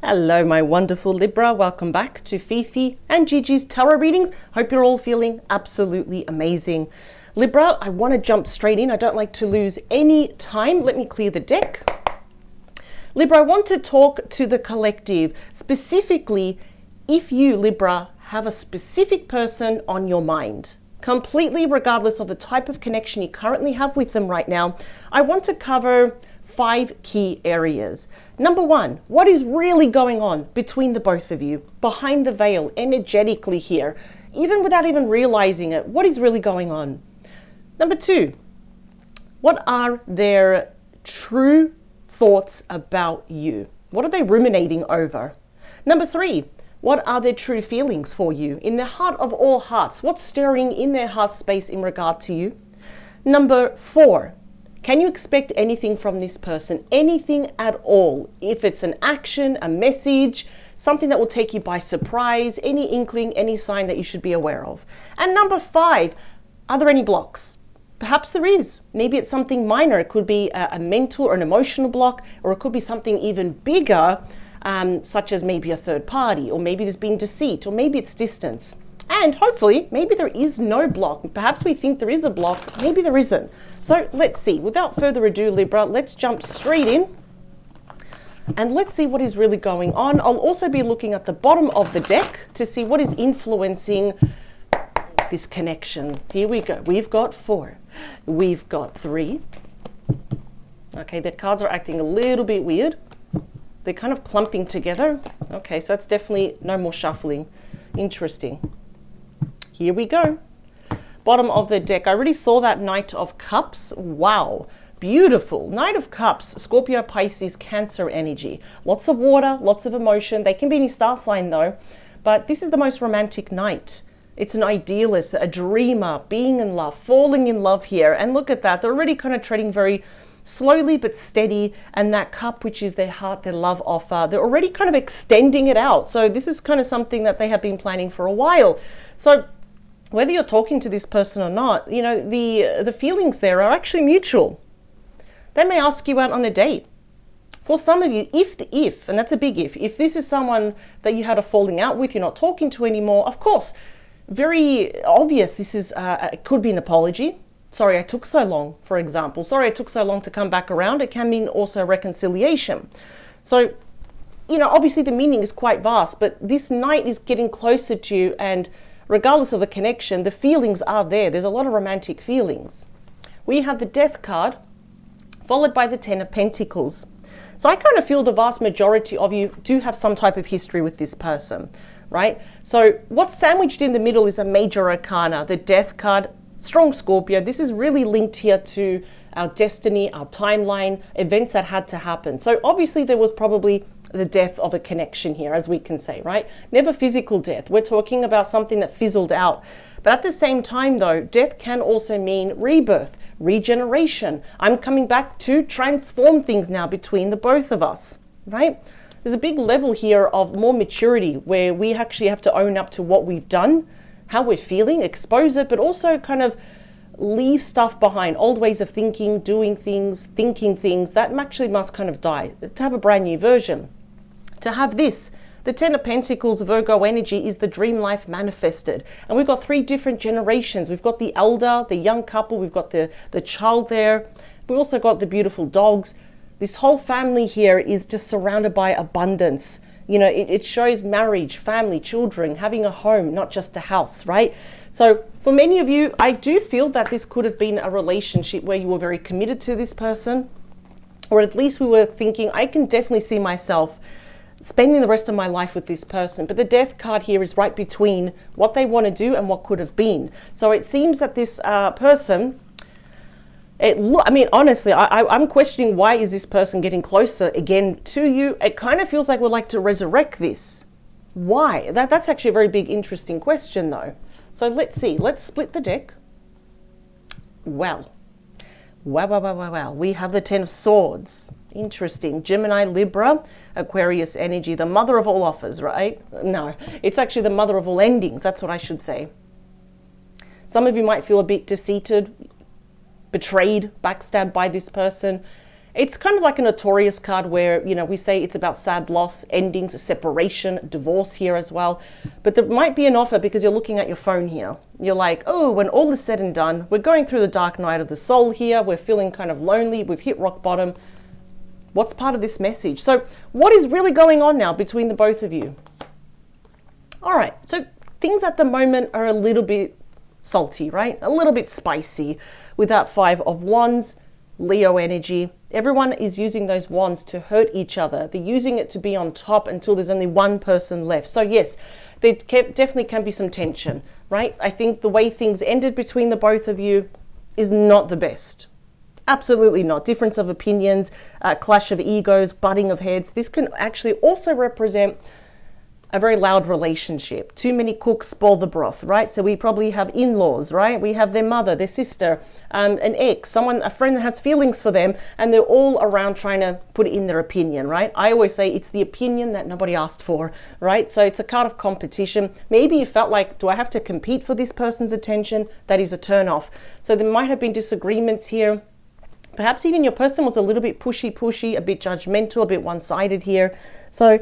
Hello, my wonderful Libra. Welcome back to Fifi and Gigi's tarot readings. Hope you're all feeling absolutely amazing. Libra, I want to jump straight in. I don't like to lose any time. Let me clear the deck. Libra, I want to talk to the collective, specifically if you, Libra, have a specific person on your mind. Completely regardless of the type of connection you currently have with them right now, I want to cover 5 key areas. Number 1, what is really going on between the both of you, behind the veil, energetically here, even without even realizing it? What is really going on? Number 2, what are their true thoughts about you? What are they ruminating over? Number 3, what are their true feelings for you? In the heart of all hearts, what's stirring in their heart space in regard to you? Number 4, can you expect anything from this person? Anything at all? If it's an action, a message, something that will take you by surprise, any inkling, any sign that you should be aware of. And number 5, are there any blocks? Perhaps there is. Maybe it's something minor. It could be a mental or an emotional block, or it could be something even bigger, such as maybe a third party, or maybe there's been deceit, or maybe it's distance. And hopefully, maybe there is no block. Perhaps we think there is a block, maybe there isn't. So let's see. Without further ado, Libra, let's jump straight in and let's see what is really going on. I'll also be looking at the bottom of the deck to see what is influencing this connection. Here we go. We've got 4. We've got 3. Okay, the cards are acting a little bit weird. They're kind of clumping together. Okay, so that's definitely no more shuffling. Interesting. Here we go. Bottom of the deck. I already saw that Knight of Cups. Wow. Beautiful. Knight of Cups, Scorpio, Pisces, Cancer energy. Lots of water, lots of emotion. They can be any star sign though. But this is the most romantic knight. It's an idealist, a dreamer, being in love, falling in love here. And look at that. They're already kind of treading very slowly but steady, and that cup, which is their heart, their love offer, they're already kind of extending it out. So this is kind of something that they have been planning for a while. So whether you're talking to this person or not, you know, the feelings there are actually mutual. They may ask you out on a date. For some of you, if, and that's a big if this is someone that you had a falling out with, you're not talking to anymore, of course, very obvious, this is, it could be an apology. Sorry I took so long, for example. Sorry I took so long to come back around. It can mean also reconciliation. So, you know, obviously the meaning is quite vast, but this knight is getting closer to you, and regardless of the connection, the feelings are there. There's a lot of romantic feelings. We have the Death card, followed by the 10 of Pentacles. So I kind of feel the vast majority of you do have some type of history with this person, right? So what's sandwiched in the middle is a major arcana, the Death card. Strong Scorpio, this is really linked here to our destiny, our timeline, events that had to happen. So obviously there was probably the death of a connection here, as we can say, right? Never physical death. We're talking about something that fizzled out. But at the same time though, death can also mean rebirth, regeneration. I'm coming back to transform things now between the both of us, right? There's a big level here of more maturity where we actually have to own up to what we've done, how we're feeling, expose it, but also kind of leave stuff behind, old ways of thinking, doing things, thinking things, that actually must kind of die, to have a brand new version. To have this, the 10 of Pentacles, Virgo energy, is the dream life manifested. And we've got 3 different generations. We've got the elder, the young couple, we've got the child there. We've also got the beautiful dogs. This whole family here is just surrounded by abundance. You know, it shows marriage, family, children, having a home, not just a house, right? So for many of you, I do feel that this could have been a relationship where you were very committed to this person, or at least we were thinking, I can definitely see myself spending the rest of my life with this person. But the Death card here is right between what they want to do and what could have been. So it seems that this person, I mean, honestly, I'm questioning, why is this person getting closer again to you? It kind of feels like we'd like to resurrect this. Why? That's actually a very big, interesting question, though. So let's see. Let's split the deck. Well. We have the 10 of Swords. Interesting. Gemini, Libra, Aquarius energy, the mother of all offers, right? No, it's actually the mother of all endings. That's what I should say. Some of you might feel a bit deceited, betrayed, backstabbed by this person. It's kind of like a notorious card where, you know, we say it's about sad loss, endings, separation, divorce here as well. But there might be an offer because you're looking at your phone here. You're like, oh, when all is said and done, we're going through the dark night of the soul here. We're feeling kind of lonely. We've hit rock bottom. What's part of this message? So what is really going on now between the both of you? All right, so things at the moment are a little bit salty, right? A little bit spicy with that 5 of Wands, Leo energy. Everyone is using those wands to hurt each other. They're using it to be on top until there's only one person left. So yes, there definitely can be some tension, right? I think the way things ended between the both of you is not the best. Absolutely not. Difference of opinions, clash of egos, butting of heads. This can actually also represent a very loud relationship. Too many cooks spoil the broth, right? So we probably have in-laws, right? We have their mother, their sister, an ex, a friend that has feelings for them, and they're all around trying to put in their opinion, right? I always say it's the opinion that nobody asked for, right? So it's a card of competition. Maybe you felt like, do I have to compete for this person's attention? That is a turn off. So there might have been disagreements here. Perhaps even your person was a little bit pushy, a bit judgmental, a bit one-sided here. So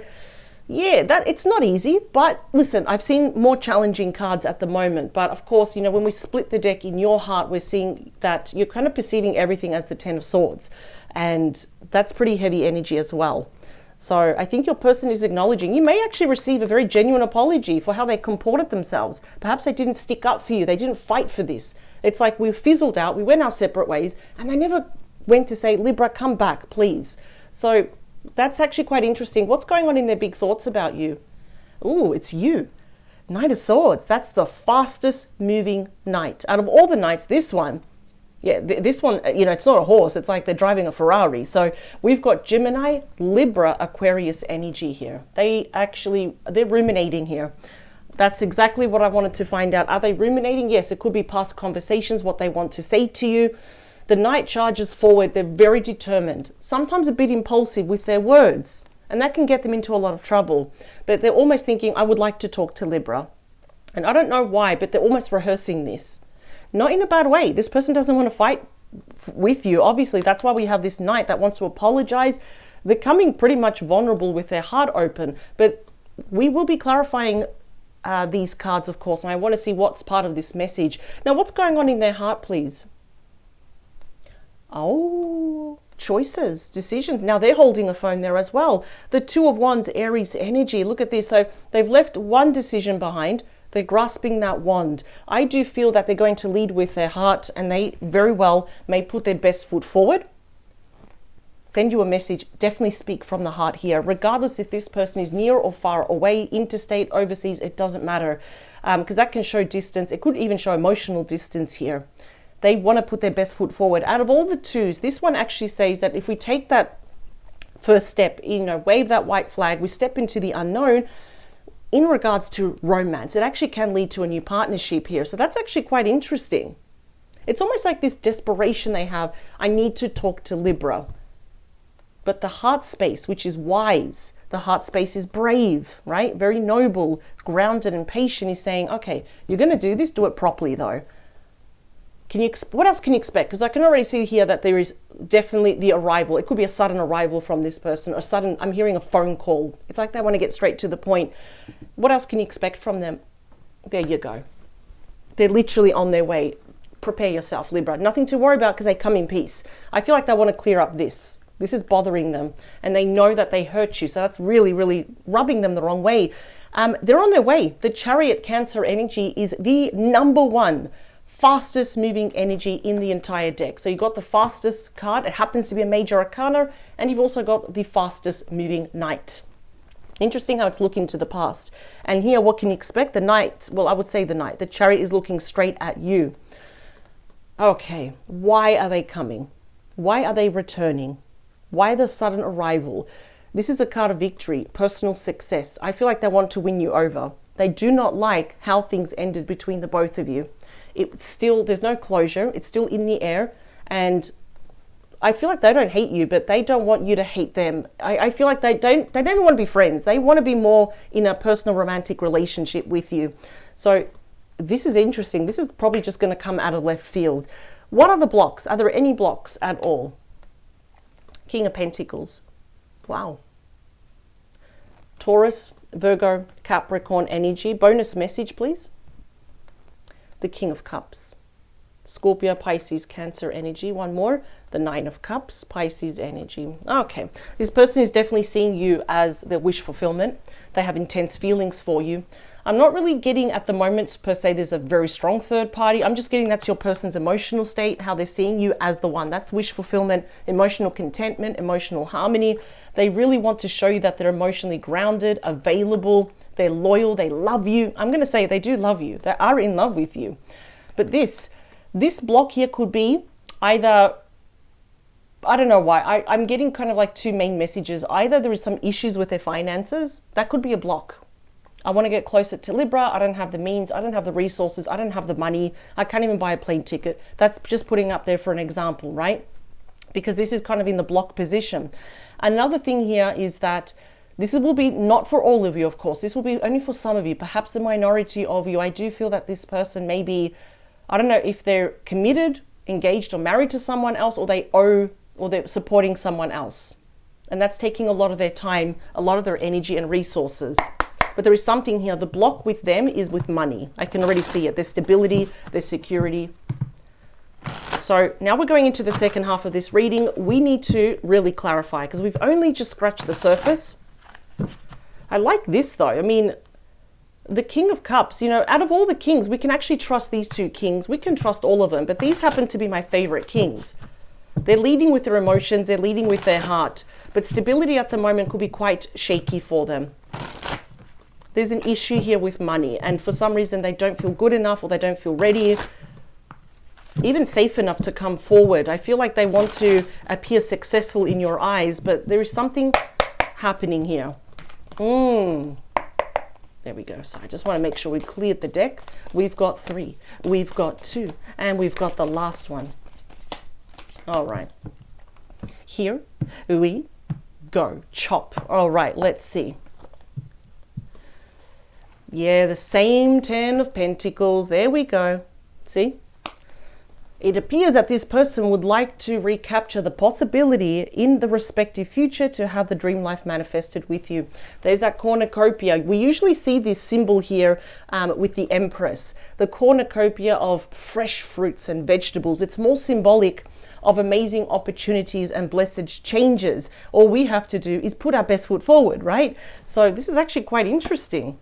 yeah, it's not easy, but listen, I've seen more challenging cards at the moment. But of course, you know, when we split the deck in your heart, we're seeing that you're kind of perceiving everything as the 10 of Swords. And that's pretty heavy energy as well. So I think your person is acknowledging. You may actually receive a very genuine apology for how they comported themselves. Perhaps they didn't stick up for you. They didn't fight for this. It's like we fizzled out. We went our separate ways. And they never went to say, Libra, come back, please. So that's actually quite interesting. What's going on in their big thoughts about you? Ooh, it's you. Knight of Swords. That's the fastest moving knight. Out of all the knights, this one, yeah, this one, you know, it's not a horse. It's like they're driving a Ferrari. So we've got Gemini, Libra, Aquarius energy here. They're ruminating here. That's exactly what I wanted to find out. Are they ruminating? Yes, it could be past conversations, what they want to say to you. The knight charges forward. They're very determined, sometimes a bit impulsive with their words, and that can get them into a lot of trouble. But they're almost thinking, I would like to talk to Libra. And I don't know why, but they're almost rehearsing this. Not in a bad way. This person doesn't want to fight with you. Obviously, that's why we have this knight that wants to apologize. They're coming pretty much vulnerable with their heart open, but we will be clarifying these cards, of course, and I want to see what's part of this message. Now, what's going on in their heart, please? Oh, choices, decisions. Now they're holding a phone there as well. The 2 of Wands, Aries energy. Look at this. So they've left one decision behind. They're grasping that wand. I do feel that they're going to lead with their heart, and they very well may put their best foot forward. Send you a message. Definitely speak from the heart here. Regardless if this person is near or far away, interstate, overseas, it doesn't matter. Because that can show distance. It could even show emotional distance here. They want to put their best foot forward. Out of all the 2s, this one actually says that if we take that first step, you know, wave that white flag, we step into the unknown in regards to romance. It actually can lead to a new partnership here. So that's actually quite interesting. It's almost like this desperation they have. I need to talk to Libra. But the heart space, which is wise, the heart space is brave, right? Very noble, grounded and patient, is saying, okay, you're going to do this, do it properly though. What else can you expect? Because I can already see here that there is definitely the arrival. It could be a sudden arrival from this person, or I'm hearing a phone call. It's like they want to get straight to the point. What else can you expect from them? There you go. They're literally on their way. Prepare yourself, Libra. Nothing to worry about because they come in peace. I feel like they want to clear up this. This is bothering them, and they know that they hurt you. So that's really, really rubbing them the wrong way. They're on their way. The Chariot Cancer energy is the #1 fastest moving energy in the entire deck. So you've got the fastest card. It happens to be a major arcana, and you've also got the fastest moving knight. Interesting how it's looking to the past. And here, what can you expect? The knight, well, I would say the knight. The Chariot is looking straight at you. Okay, why are they coming? Why are they returning? Why the sudden arrival? This is a card of victory, personal success. I feel like they want to win you over. They do not like how things ended between the both of you. There's no closure. It's still in the air. And I feel like they don't hate you, but they don't want you to hate them. I feel like they don't even want to be friends. They want to be more in a personal romantic relationship with you. So this is interesting. This is probably just going to come out of left field. What are the blocks? Are there any blocks at all? King of Pentacles. Wow. Taurus, Virgo, Capricorn energy. Bonus message, please. The King of Cups. Scorpio, Pisces, Cancer energy. One more. The Nine of Cups, Pisces energy. Okay. This person is definitely seeing you as their wish fulfillment. They have intense feelings for you. I'm not really getting at the moment per se there's a very strong third party. I'm just getting that's your person's emotional state, how they're seeing you as the one. That's wish fulfillment, emotional contentment, emotional harmony. They really want to show you that they're emotionally grounded, available, they're loyal, they love you. I'm going to say they do love you. They are in love with you. But this block here could be either, I don't know why, I'm getting kind of like two main messages. Either there is some issues with their finances. That could be a block. I want to get closer to Libra. I don't have the means. I don't have the resources. I don't have the money. I can't even buy a plane ticket. That's just putting up there for an example, right? Because this is kind of in the block position. Another thing here is that this will be not for all of you, of course. This will be only for some of you, perhaps a minority of you. I do feel that this person may be, I don't know if they're committed, engaged or married to someone else, or they owe, or they're supporting someone else. And that's taking a lot of their time, a lot of their energy and resources. But there is something here. The block with them is with money. I can already see it. Their stability, their security. So now we're going into the second half of this reading. We need to really clarify because we've only just scratched the surface. I like this though. I mean, the King of Cups, you know, out of all the kings, we can actually trust these two kings. We can trust all of them, but these happen to be my favorite kings. They're leading with their emotions. They're leading with their heart. But stability at the moment could be quite shaky for them. There's an issue here with money, and for some reason they don't feel good enough, or they don't feel ready, even safe enough to come forward. I feel like they want to appear successful in your eyes, but there is something happening here. There we go. So I just want to make sure we've cleared the deck. We've got 3, we've got 2, and we've got the last one. All right. Here we go. Chop. All right, let's see. Yeah, the same 10 of Pentacles. There we go. See? It appears that this person would like to recapture the possibility in the respective future to have the dream life manifested with you. There's that cornucopia. We usually see this symbol here with the Empress. The cornucopia of fresh fruits and vegetables. It's more symbolic of amazing opportunities and blessed changes. All we have to do is put our best foot forward, right? So this is actually quite interesting.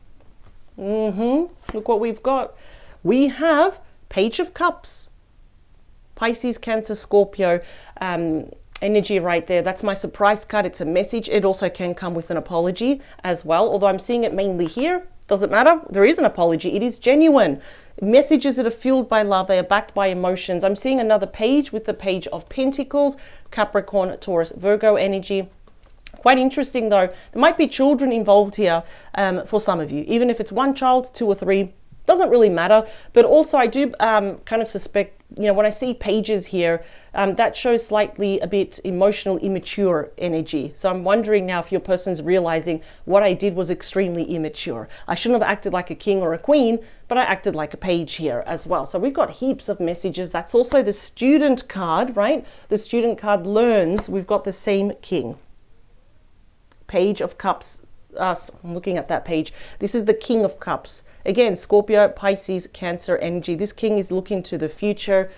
Look what we've got. We have Page of Cups, Pisces, Cancer, Scorpio energy right there. That's my surprise card. It's a message. It also can come with an apology as well, although I'm seeing it mainly here. Doesn't matter. There is an apology. It is genuine. Messages that are fueled by love. They are backed by emotions. I'm seeing another page with the Page of Pentacles, Capricorn, Taurus, Virgo energy. Quite interesting though. There might be children involved here for some of you. Even if it's 1 child, 2 or 3, doesn't really matter. But also I do kind of suspect, you know, when I see pages here, that shows slightly a bit emotional, immature energy. So I'm wondering now if your person's realizing what I did was extremely immature. I shouldn't have acted like a king or a queen, but I acted like a page here as well. So we've got heaps of messages. That's also the student card, right? The student card learns. We've got the same king. Page of Cups. I'm looking at that page. This is the King of Cups. Again, Scorpio, Pisces, Cancer energy. This king is looking to the future.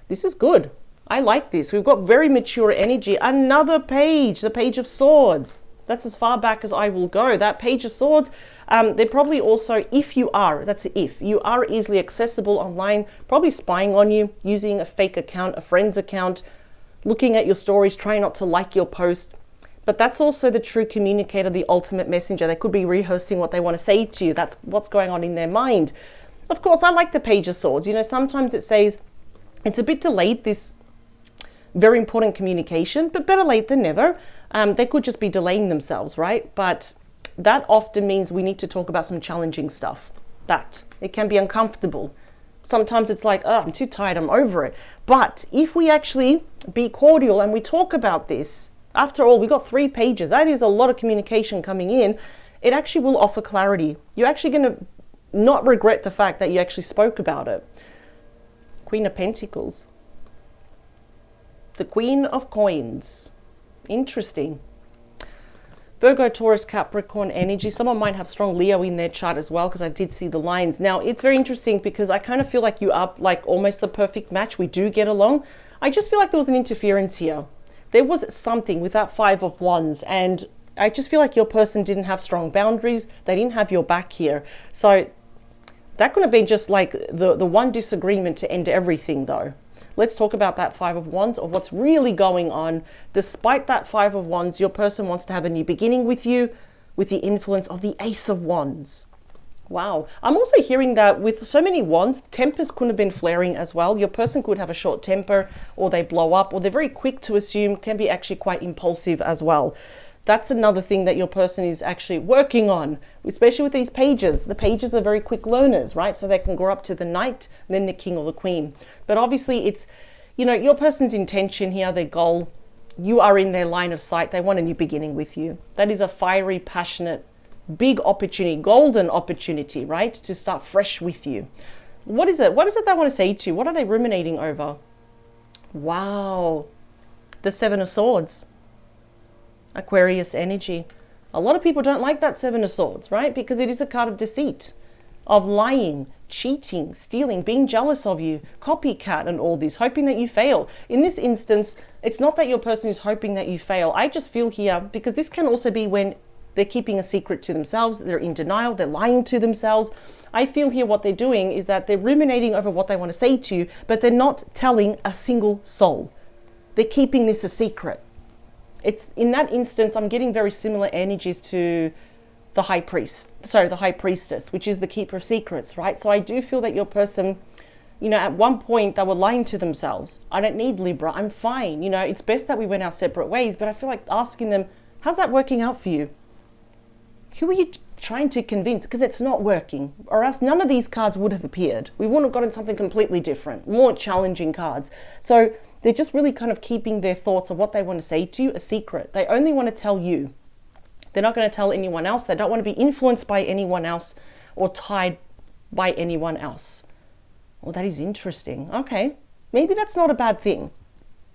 This is good. I like this. We've got very mature energy. Another page, the Page of Swords. That's as far back as I will go. That Page of Swords, they're probably also, if you are, that's the if, you are easily accessible online, probably spying on you, using a fake account, a friend's account, looking at your stories, trying not to like your post. But that's also the true communicator, the ultimate messenger. They could be rehearsing what they want to say to you. That's what's going on in their mind. Of course, I like the Page of Swords. You know, sometimes it says it's a bit delayed, this very important communication, but better late than never. They could just be delaying themselves, right? But that often means we need to talk about some challenging stuff. That it can be uncomfortable. Sometimes it's like, oh, I'm too tired, I'm over it. But if we actually be cordial and we talk about this, after all, we got 3 pages. That is a lot of communication coming in. It actually will offer clarity. You're actually going to not regret the fact that you actually spoke about it. Queen of Pentacles. The Queen of Coins. Interesting. Virgo, Taurus, Capricorn energy. Someone might have strong Leo in their chart as well, because I did see the lines. Now, it's very interesting because I kind of feel like you are like almost the perfect match. We do get along. I just feel like there was an interference here. There was something with that Five of Wands, and I just feel like your person didn't have strong boundaries. They didn't have your back here. So that could have been just like the one disagreement to end everything, though. Let's talk about that Five of Wands, or what's really going on. Despite that Five of Wands, your person wants to have a new beginning with you, with the influence of the Ace of Wands. Wow. I'm also hearing that with so many wands, tempers could have been flaring as well. Your person could have a short temper, or they blow up, or they're very quick to assume, can be actually quite impulsive as well. That's another thing that your person is actually working on, especially with these pages. The pages are very quick learners, right? So they can grow up to the knight, and then the king or the queen. But obviously it's, you know, your person's intention here, their goal, you are in their line of sight. They want a new beginning with you. That is a fiery, passionate, big opportunity, golden opportunity, right? To start fresh with you. What is it? What is it they want to say to you? What are they ruminating over? Wow. The Seven of Swords. Aquarius energy. A lot of people don't like that Seven of Swords, right? Because it is a card of deceit, of lying, cheating, stealing, being jealous of you, copycat and all this, hoping that you fail. In this instance, it's not that your person is hoping that you fail. I just feel here, because this can also be when they're keeping a secret to themselves, they're in denial, they're lying to themselves. I feel here what they're doing is that they're ruminating over what they want to say to you, but they're not telling a single soul. They're keeping this a secret. It's in that instance, I'm getting very similar energies to the high priestess, which is the keeper of secrets, right? So I do feel that your person, you know, at one point they were lying to themselves. I don't need Libra, I'm fine. You know, it's best that we went our separate ways, but I feel like asking them, how's that working out for you? Who are you trying to convince? Because it's not working, or else none of these cards would have appeared. We wouldn't have gotten something completely different, more challenging cards. So they're just really kind of keeping their thoughts of what they want to say to you a secret. They only want to tell you. They're not going to tell anyone else. They don't want to be influenced by anyone else or tied by anyone else. Well, that is interesting. Okay, maybe that's not a bad thing,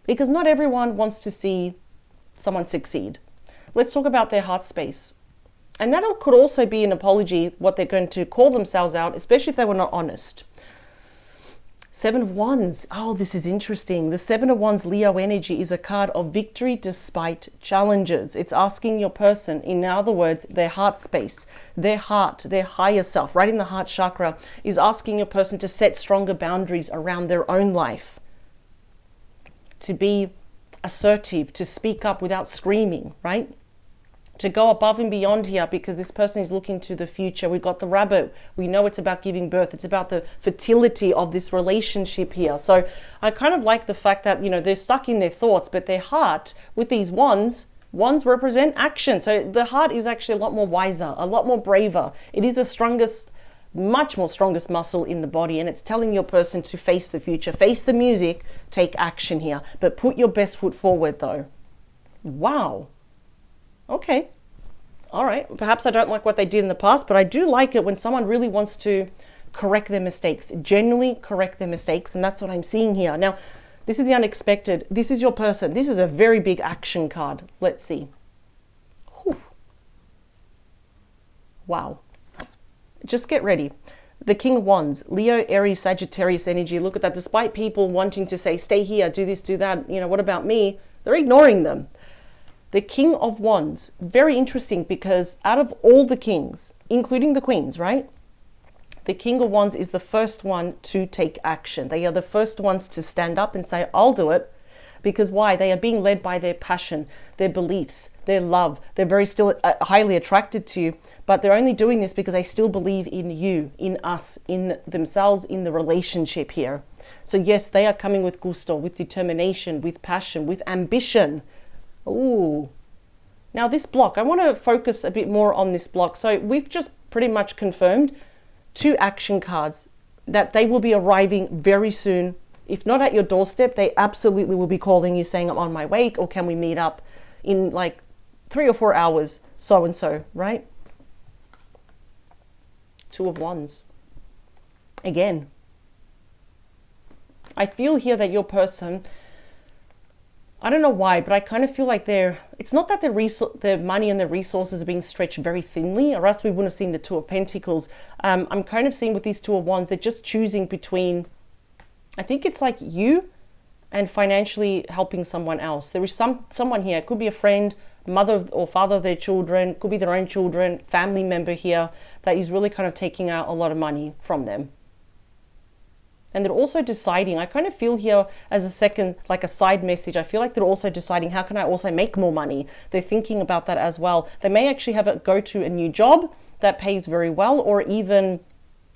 because not everyone wants to see someone succeed. Let's talk about their heart space. And that could also be an apology, what they're going to call themselves out, especially if they were not honest. Seven of Wands. Oh, this is interesting. The Seven of Wands Leo energy is a card of victory despite challenges. It's asking your person, in other words, their heart space, their heart, their higher self, right in the heart chakra, is asking your person to set stronger boundaries around their own life, to be assertive, to speak up without screaming, right? To go above and beyond here, because this person is looking to the future. We've got the rabbit. We know it's about giving birth. It's about the fertility of this relationship here. So I kind of like the fact that, you know, they're stuck in their thoughts, but their heart with these wands represent action. So the heart is actually a lot more wiser, a lot more braver. It is the strongest, much more strongest muscle in the body. And it's telling your person to face the future, face the music, take action here, but put your best foot forward though. Wow. Okay, all right. Perhaps I don't like what they did in the past, but I do like it when someone really wants to correct their mistakes, genuinely correct their mistakes. And that's what I'm seeing here. Now, this is the unexpected. This is your person. This is a very big action card. Let's see. Whew. Wow. Just get ready. The King of Wands, Leo, Aries, Sagittarius energy. Look at that. Despite people wanting to say, stay here, do this, do that, you know, what about me? They're ignoring them. The King of Wands, very interesting, because out of all the kings, including the queens, right? The King of Wands is the first one to take action. They are the first ones to stand up and say, I'll do it. Because why? They are being led by their passion, their beliefs, their love. They're very still highly attracted to you, but they're only doing this because they still believe in you, in us, in themselves, in the relationship here. So yes, they are coming with gusto, with determination, with passion, with ambition. Ooh. Now this block, I want to focus a bit more on this block. So we've just pretty much confirmed 2 action cards that they will be arriving very soon. If not at your doorstep, they absolutely will be calling you saying, I'm on my way, or can we meet up in like 3 or 4 hours, so and so, right? 2 of Wands. Again, I feel here that your person I don't know why, but I kind of feel like it's not that the money and the resources are being stretched very thinly, or else we wouldn't have seen the Two of Pentacles. I'm kind of seeing with these Two of Wands, they're just choosing between, I think it's like you and financially helping someone else. There is someone here, it could be a friend, mother or father of their children, could be their own children, family member here, that is really kind of taking out a lot of money from them. And they're also deciding, I kind of feel here as a second, like a side message, I feel like they're also deciding, how can I also make more money? They're thinking about that as well. They may actually have it go to a new job that pays very well, or even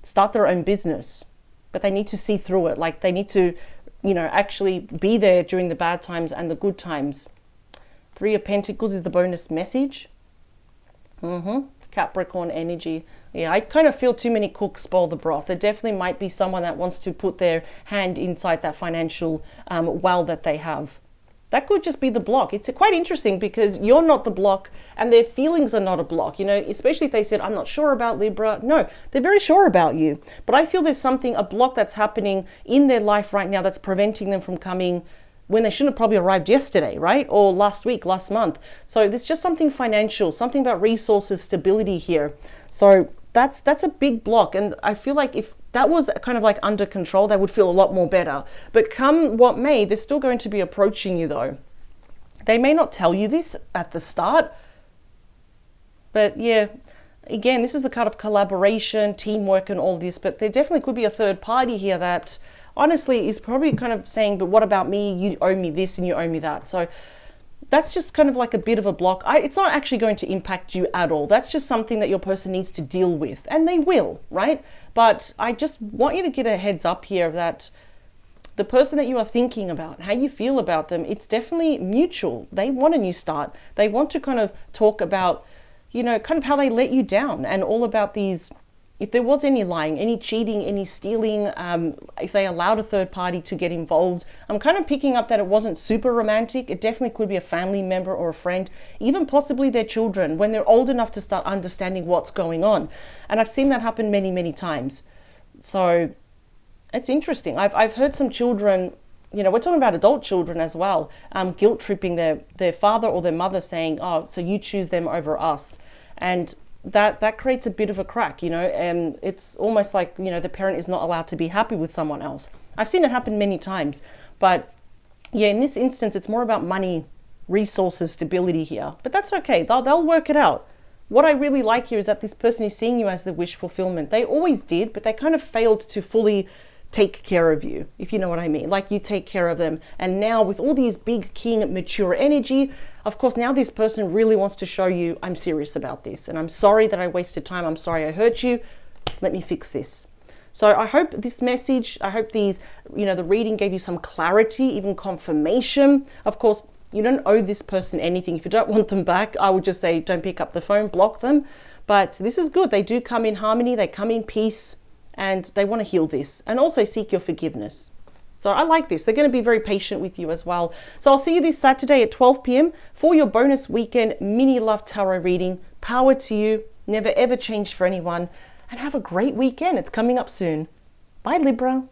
start their own business. But they need to see through it. Like they need to, actually be there during the bad times and the good times. Three of Pentacles is the bonus message. Capricorn energy. Yeah, I kind of feel too many cooks spoil the broth. There definitely might be someone that wants to put their hand inside that financial well that they have. That could just be the block. It's quite interesting because you're not the block and their feelings are not a block, especially if they said, I'm not sure about Libra. No, they're very sure about you. But I feel there's a block that's happening in their life right now that's preventing them from coming when they shouldn't have probably arrived yesterday, right? Or last week, last month. So there's just something financial, something about resources, stability here. So that's a big block. And I feel like if that was kind of like under control, they would feel a lot more better. But come what may, they're still going to be approaching you though. They may not tell you this at the start, but yeah, again, this is the kind of collaboration, teamwork and all this, but there definitely could be a third party here that honestly is probably kind of saying, but what about me? You owe me this and you owe me that. So that's just kind of like a bit of a block. It's not actually going to impact you at all. That's just something that your person needs to deal with, and they will, right? But I just want you to get a heads up here that the person that you are thinking about, how you feel about them, it's definitely mutual. They want a new start. They want to kind of talk about, kind of how they let you down and all about these. If there was any lying, any cheating, any stealing, if they allowed a third party to get involved, I'm kind of picking up that it wasn't super romantic. It definitely could be a family member or a friend, even possibly their children when they're old enough to start understanding what's going on. And I've seen that happen many, many times. So it's interesting. I've heard some children, we're talking about adult children as well, guilt tripping their father or their mother saying, oh, so you choose them over us. And that creates a bit of a crack, and it's almost like, the parent is not allowed to be happy with someone else. I've seen it happen many times, but yeah, in this instance, it's more about money, resources, stability here, but that's okay. They'll work it out. What I really like here is that this person is seeing you as the wish fulfillment. They always did, but they kind of failed to fully take care of you, if you know what I mean. Like you take care of them. And now with all these big king mature energy, of course, now this person really wants to show you, I'm serious about this. And I'm sorry that I wasted time. I'm sorry I hurt you. Let me fix this. So I hope this message, I hope these, the reading gave you some clarity, even confirmation. Of course, you don't owe this person anything. If you don't want them back, I would just say, don't pick up the phone, block them. But this is good. They do come in harmony. They come in peace. And they want to heal this and also seek your forgiveness. So I like this. They're going to be very patient with you as well. So I'll see you this Saturday at 12 p.m. for your bonus weekend mini love tarot reading. Power to you. Never ever change for anyone. And have a great weekend. It's coming up soon. Bye, Libra.